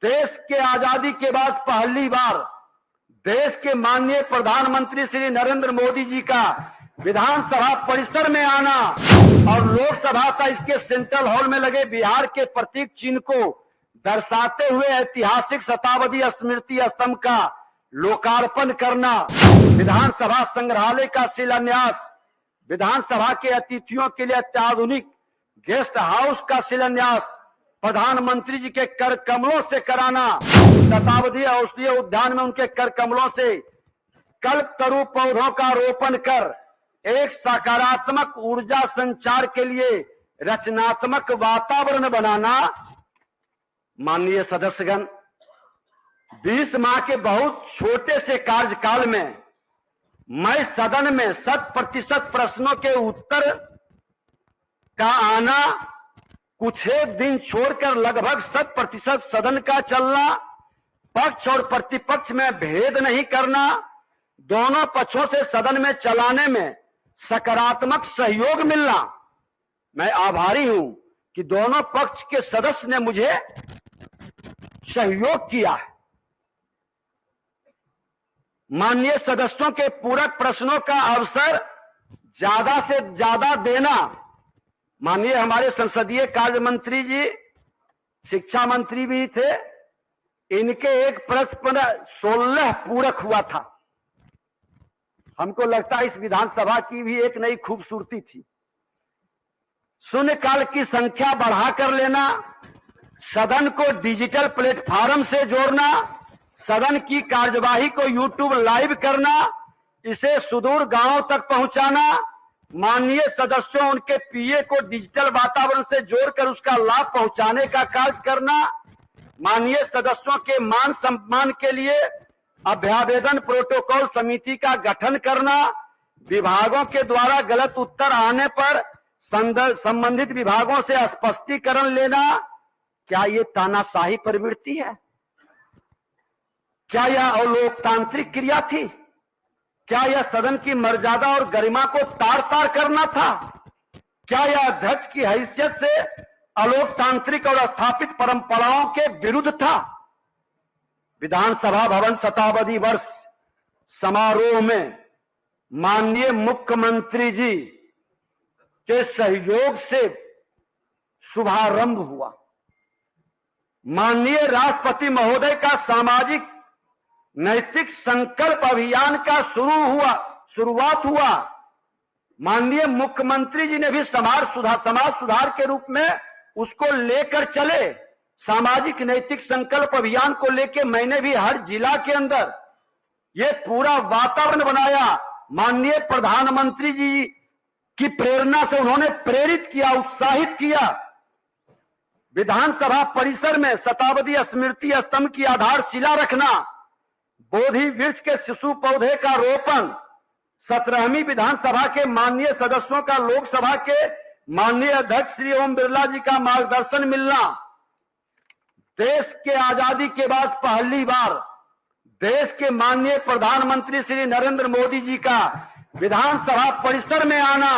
देश के आजादी के बाद पहली बार देश के माननीय प्रधानमंत्री श्री नरेंद्र मोदी जी का विधानसभा परिसर में आना और लोकसभा का इसके सेंट्रल हॉल में लगे बिहार के प्रतीक चिन्ह को दर्शाते हुए ऐतिहासिक शताब्दी स्मृति स्तंभ का लोकार्पण करना, विधानसभा संग्रहालय का शिलान्यास, विधानसभा के अतिथियों के लिए अत्याधुनिक गेस्ट हाउस का शिलान्यास प्रधानमंत्री जी के कर कमलों से कराना, शताब्दी औषधीय उद्यान में उनके कर कमलों से कल्पतरु पौधों का रोपण कर एक सकारात्मक ऊर्जा संचार के लिए रचनात्मक वातावरण बनाना। माननीय सदस्यगण, 20 माह के बहुत छोटे से कार्यकाल में मैं सदन में 100% प्रश्नों के उत्तर का आना, कुछ एक दिन छोड़कर लगभग 100% सदन का चलना, पक्ष और प्रतिपक्ष में भेद नहीं करना, दोनों पक्षों से सदन में चलाने में सकारात्मक सहयोग मिलना। मैं आभारी हूं कि दोनों पक्ष के सदस्य ने मुझे सहयोग किया है। माननीय सदस्यों के पूरक प्रश्नों का अवसर ज्यादा से ज्यादा देना। माननीय हमारे संसदीय कार्य मंत्री जी शिक्षा मंत्री भी थे, इनके एक प्रश्न पर 16 पूरक हुआ था। हमको लगता है इस विधानसभा की भी एक नई खूबसूरती थी। शून्यकाल की संख्या बढ़ाकर लेना, सदन को डिजिटल प्लेटफॉर्म से जोड़ना, सदन की कार्यवाही को यूट्यूब लाइव करना, इसे सुदूर गांवों तक पहुंचाना, माननीय सदस्यों उनके पीए को डिजिटल वातावरण से जोड़कर उसका लाभ पहुंचाने का कार्य करना, माननीय सदस्यों के मान सम्मान के लिए अभ्यावेदन प्रोटोकॉल समिति का गठन करना, विभागों के द्वारा गलत उत्तर आने पर संबंधित विभागों से स्पष्टीकरण लेना। क्या ये तानाशाही प्रवृत्ति है? क्या यह अलोकतांत्रिक क्रिया थी? क्या यह सदन की मर्यादा और गरिमा को तार तार करना था? क्या यह अध्यक्ष की हैसियत से अलोकतांत्रिक और स्थापित परंपराओं के विरुद्ध था? विधानसभा भवन शताब्दी वर्ष समारोह में माननीय मुख्यमंत्री जी के सहयोग से शुभारंभ हुआ। माननीय राष्ट्रपति महोदय का सामाजिक नैतिक संकल्प अभियान का शुरुआत हुआ। माननीय मुख्यमंत्री जी ने भी समाज सुधार के रूप में उसको लेकर चले। सामाजिक नैतिक संकल्प अभियान को लेकर मैंने भी हर जिला के अंदर ये पूरा वातावरण बनाया। माननीय प्रधानमंत्री जी की प्रेरणा से उन्होंने प्रेरित किया, उत्साहित किया। विधानसभा परिसर में शताब्दी स्मृति स्तंभ की आधारशिला रखना, बोधि वृक्ष के शिशु पौधे का रोपण, 17वीं विधानसभा के माननीय सदस्यों का लोकसभा के माननीय अध्यक्ष श्री ओम बिरला जी का मार्गदर्शन मिलना, देश के आजादी के बाद पहली बार देश के माननीय प्रधानमंत्री श्री नरेंद्र मोदी जी का विधानसभा परिसर में आना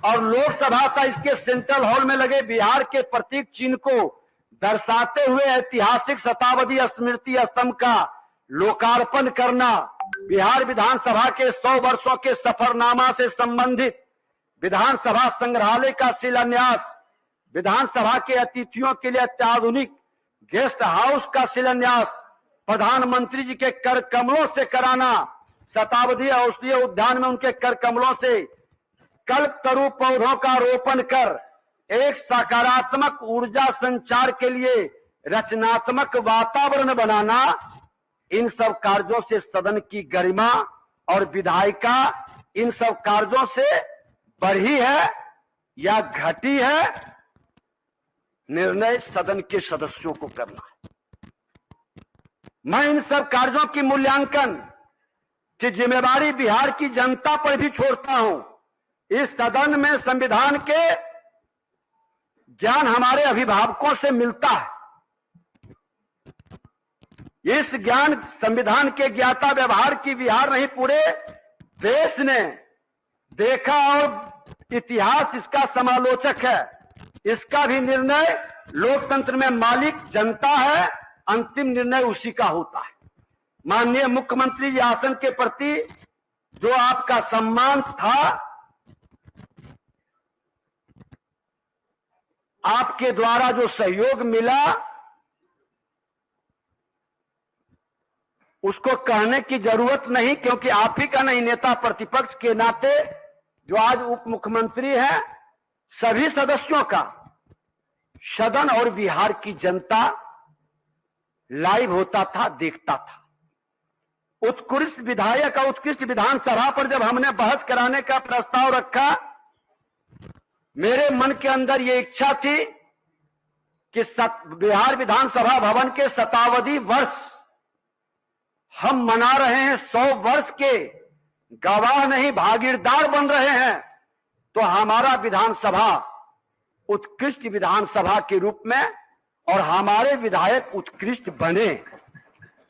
और लोकसभा का इसके सेंट्रल हॉल में लगे बिहार के प्रतीक चिन्ह को दर्शाते हुए ऐतिहासिक शताब्दी स्मृति स्तंभ का लोकार्पण करना, बिहार विधानसभा के 100 वर्षों के सफरनामा से संबंधित विधानसभा संग्रहालय का शिलान्यास, विधानसभा के अतिथियों के लिए अत्याधुनिक गेस्ट हाउस का शिलान्यास प्रधानमंत्री जी के कर कमलों से कराना, शताब्दी औषधीय उद्यान में उनके कर कमलों से कल्पतरु पौधों का रोपण कर एक सकारात्मक ऊर्जा संचार के लिए रचनात्मक वातावरण बनाना। इन सब कार्यों से सदन की गरिमा और विधायिका इन सब कार्यों से बढ़ी है या घटी है, निर्णय सदन के सदस्यों को करना है। मैं इन सब कार्यों की मूल्यांकन की जिम्मेदारी बिहार की जनता पर भी छोड़ता हूं। इस सदन में संविधान के ज्ञान हमारे अभिभावकों से मिलता है। इस ज्ञान संविधान के ज्ञाता व्यवहार की बिहार नहीं पूरे देश ने देखा और इतिहास इसका समालोचक है। इसका भी निर्णय लोकतंत्र में मालिक जनता है, अंतिम निर्णय उसी का होता है। माननीय मुख्यमंत्री जी, आसन के प्रति जो आपका सम्मान था, आपके द्वारा जो सहयोग मिला, उसको कहने की जरूरत नहीं, क्योंकि आप ही का नहीं, नेता प्रतिपक्ष के नाते जो आज उप मुख्यमंत्री हैं, सभी सदस्यों का सदन और बिहार की जनता लाइव होता था, देखता था। उत्कृष्ट विधायक और उत्कृष्ट विधानसभा पर जब हमने बहस कराने का प्रस्ताव रखा, मेरे मन के अंदर ये इच्छा थी कि बिहार विधानसभा भवन के शताब्दी वर्ष हम मना रहे हैं, 100 वर्ष के गवाह नहीं भागीदार बन रहे हैं, तो हमारा विधानसभा उत्कृष्ट विधानसभा के रूप में और हमारे विधायक उत्कृष्ट बने।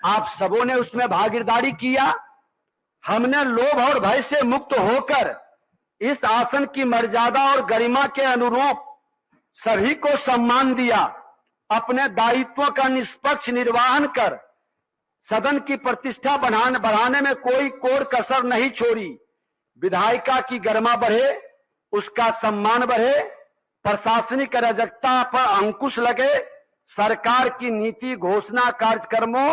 आप सबों ने उसमें भागीदारी किया। हमने लोभ और भय से मुक्त होकर इस आसन की मर्यादा और गरिमा के अनुरूप सभी को सम्मान दिया। अपने दायित्वों का निष्पक्ष निर्वहन कर सदन की प्रतिष्ठा बढ़ाने में कोई कोर कसर नहीं छोड़ी। विधायिका की गरिमा बढ़े, उसका सम्मान बढ़े, प्रशासनिक अराजकता पर अंकुश लगे, सरकार की नीति घोषणा कार्यक्रमों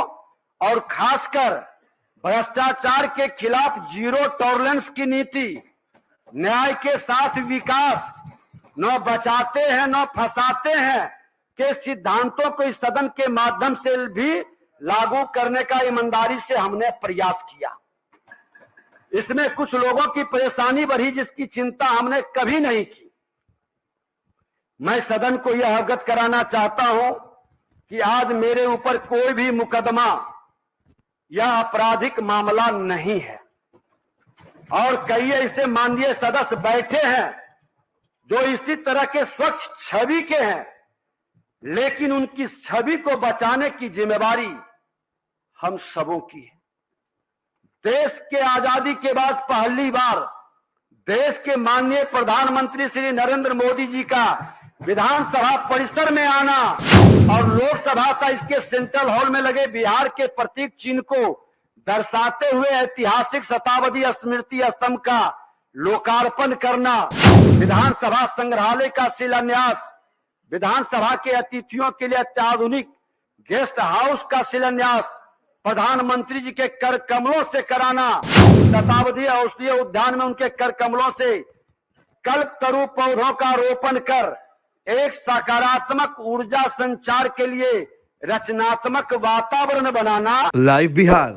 और खासकर भ्रष्टाचार के खिलाफ जीरो टॉलरेंस की नीति, न्याय के साथ विकास, न बचाते हैं न फंसाते हैं के सिद्धांतों को इस सदन के माध्यम से भी लागू करने का ईमानदारी से हमने प्रयास किया। इसमें कुछ लोगों की परेशानी बढ़ी, जिसकी चिंता हमने कभी नहीं की। मैं सदन को यह अवगत कराना चाहता हूं कि आज मेरे ऊपर कोई भी मुकदमा या आपराधिक मामला नहीं है, और कई ऐसे माननीय सदस्य बैठे हैं जो इसी तरह के स्वच्छ छवि के हैं, लेकिन उनकी छवि को बचाने की जिम्मेवारी हम सबों की है। देश के आजादी के बाद पहली बार देश के माननीय प्रधानमंत्री श्री नरेंद्र मोदी जी का विधानसभा परिसर में आना और लोकसभा का इसके सेंट्रल हॉल में लगे बिहार के प्रतीक चिन्ह को दर्शाते हुए ऐतिहासिक शताब्दी स्मृति स्तंभ का लोकार्पण करना, विधानसभा संग्रहालय का शिलान्यास, विधानसभा के अतिथियों के लिए अत्याधुनिक गेस्ट हाउस का शिलान्यास प्रधानमंत्री जी के कर कमलों से कराना, शताब्दी औषधीय उद्यान में उनके कर कमलों से कल्पतरु पौधों का रोपण कर एक सकारात्मक ऊर्जा संचार के लिए रचनात्मक वातावरण बनाना। लाइव बिहार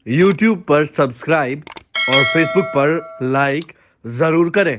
YouTube पर सब्सक्राइब और Facebook पर लाइक जरूर करें।